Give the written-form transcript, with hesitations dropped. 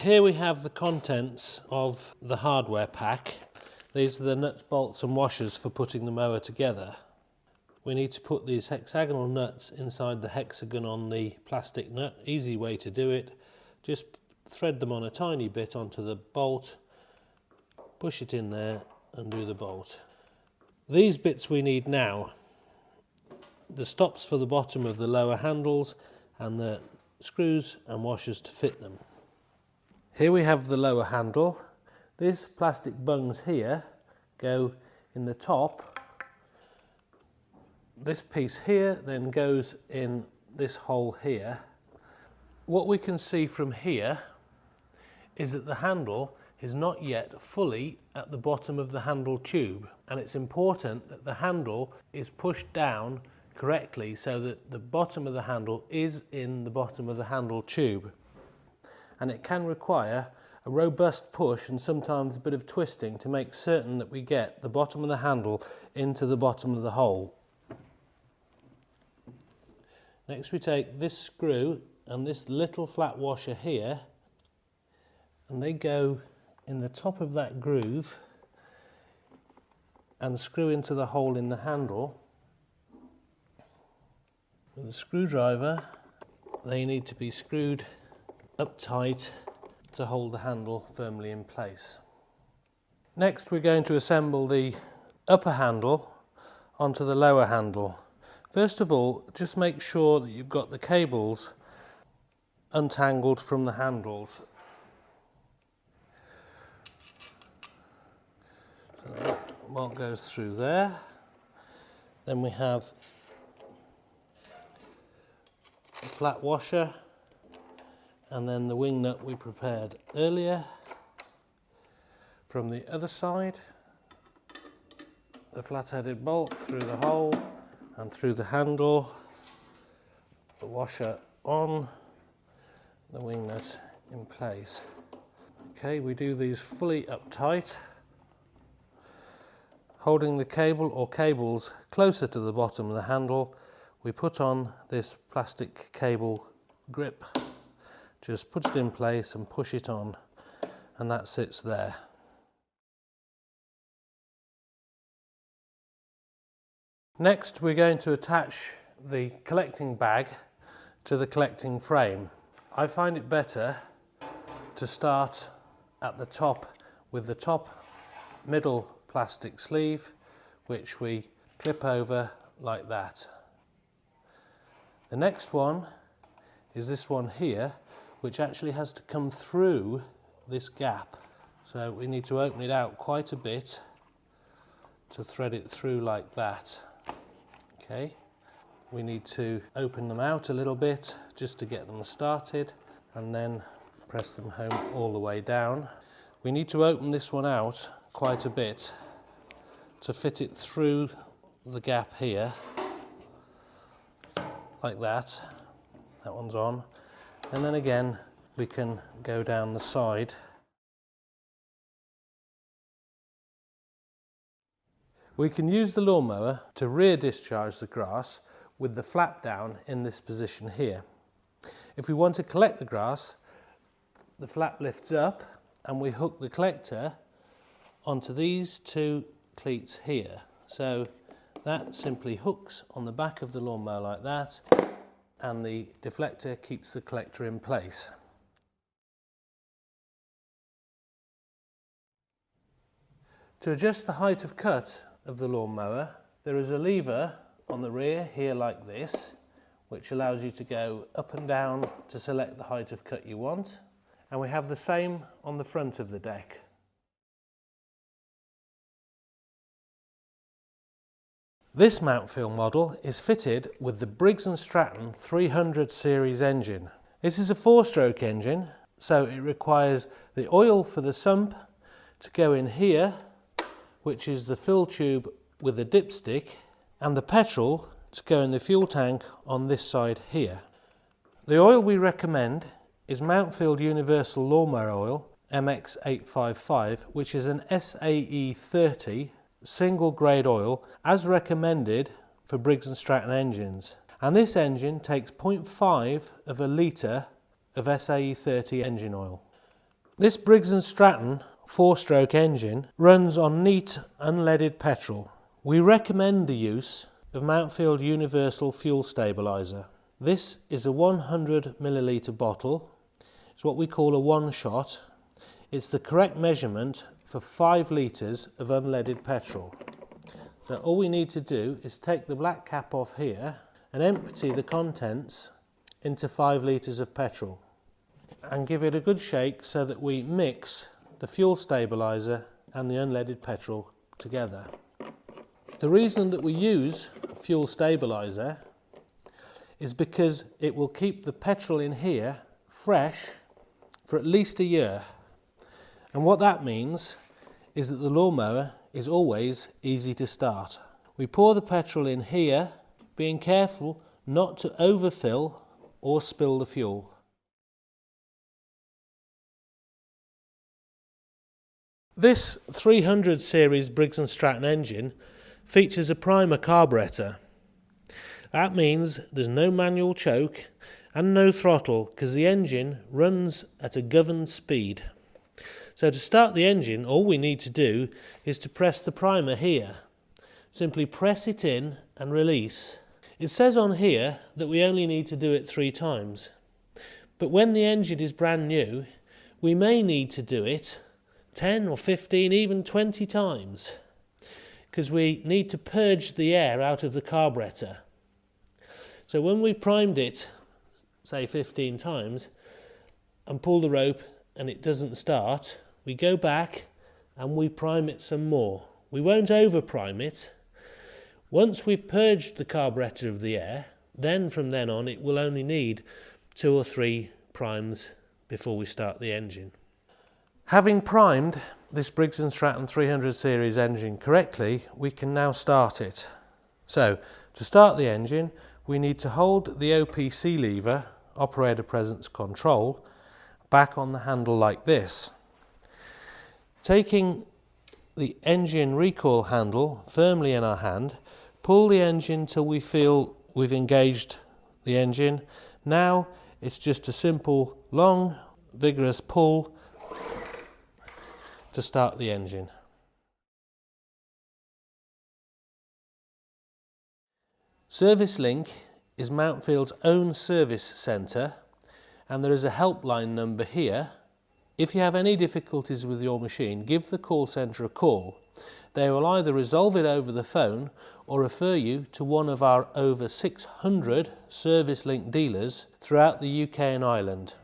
Here we have the contents of the hardware pack. These are the nuts, bolts and washers for putting the mower together. We need to put these hexagonal nuts inside the hexagon on the plastic nut. Easy way to do it. Just thread them on a tiny bit onto the bolt, push it in there and do the bolt. These bits we need now. The stops for the bottom of the lower handles and the screws and washers to fit them. Here we have the lower handle. These plastic bungs here go in the top. This piece here then goes in this hole here. What we can see from here is that the handle is not yet fully at the bottom of the handle tube, and it's important that the handle is pushed down correctly so that the bottom of the handle is in the bottom of the handle tube. And it can require a robust push and sometimes a bit of twisting to make certain that we get the bottom of the handle into the bottom of the hole. Next we take this screw and this little flat washer here, and they go in the top of that groove and screw into the hole in the handle. With a screwdriver, they need to be screwed up tight to hold the handle firmly in place. Next we're going to assemble the upper handle onto the lower handle. First of all, just make sure that you've got the cables untangled from the handles. So that one goes through there. Then we have a flat washer, and then the wing nut we prepared earlier. From the other side, the flat-headed bolt through the hole and through the handle, the washer on, the wing nut in place. Okay, we do these fully uptight, holding the cable or cables closer to the bottom of the handle. We put on this plastic cable grip. Just put it in place and push it on, and that sits there. Next we're going to attach the collecting bag to the collecting frame. I find it better to start at the top with the top middle plastic sleeve, which we clip over like that. The next one is this one here, which actually has to come through this gap. So we need to open it out quite a bit to thread it through like that. Okay, we need to open them out a little bit just to get them started, and then press them home all the way down. We need to open this one out quite a bit to fit it through the gap here, like that. That one's on. And then again, we can go down the side. We can use the lawnmower to rear discharge the grass with the flap down in this position here. If we want to collect the grass, the flap lifts up and we hook the collector onto these two cleats here. So that simply hooks on the back of the lawnmower like that, and the deflector keeps the collector in place. To adjust the height of cut of the lawnmower, there is a lever on the rear here like this, which allows you to go up and down to select the height of cut you want, and we have the same on the front of the deck. This Mountfield model is fitted with the Briggs & Stratton 300 series engine. This is a 4-stroke engine, so it requires the oil for the sump to go in here, which is the fill tube with a dipstick, and the petrol to go in the fuel tank on this side here. The oil we recommend is Mountfield Universal Lawnmower Oil MX855, which is an SAE 30 single grade oil as recommended for Briggs & Stratton engines, and this engine takes 0.5 of a litre of SAE 30 engine oil. This Briggs & Stratton 4-stroke engine runs on neat unleaded petrol. We recommend the use of Mountfield Universal Fuel Stabiliser. This is a 100 millilitre bottle. It's what we call a one-shot. It's the correct measurement for 5 litres of unleaded petrol. So all we need to do is take the black cap off here and empty the contents into 5 litres of petrol and give it a good shake so that we mix the fuel stabiliser and the unleaded petrol together. The reason that we use fuel stabiliser is because it will keep the petrol in here fresh for at least a year. And what that means is that the lawnmower is always easy to start. We pour the petrol in here, being careful not to overfill or spill the fuel. This 300 series Briggs & Stratton engine features a primer carburettor. That means there's no manual choke and no throttle because the engine runs at a governed speed. So to start the engine, all we need to do is to press the primer here. Simply press it in and release. It says on here that we only need to do it 3 times. But when the engine is brand new, we may need to do it 10 or 15, even 20 times, because we need to purge the air out of the carburettor. So when we've primed it, say 15 times, and pull the rope and it doesn't start, we go back and we prime it some more. We won't over prime it. Once we've purged the carburettor of the air, then from then on it will only need 2 or 3 primes before we start the engine. Having primed this Briggs & Stratton 300 series engine correctly, we can now start it. So, to start the engine, we need to hold the OPC lever, operator presence control, back on the handle like this. Taking the engine recoil handle firmly in our hand, pull the engine till we feel we've engaged the engine. Now it's just a simple, long, vigorous pull to start the engine. Service Link is Mountfield's own service centre, and there is a helpline number here. If you have any difficulties with your machine, give the call centre a call. They will either resolve it over the phone or refer you to one of our over 600 Service Link dealers throughout the UK and Ireland.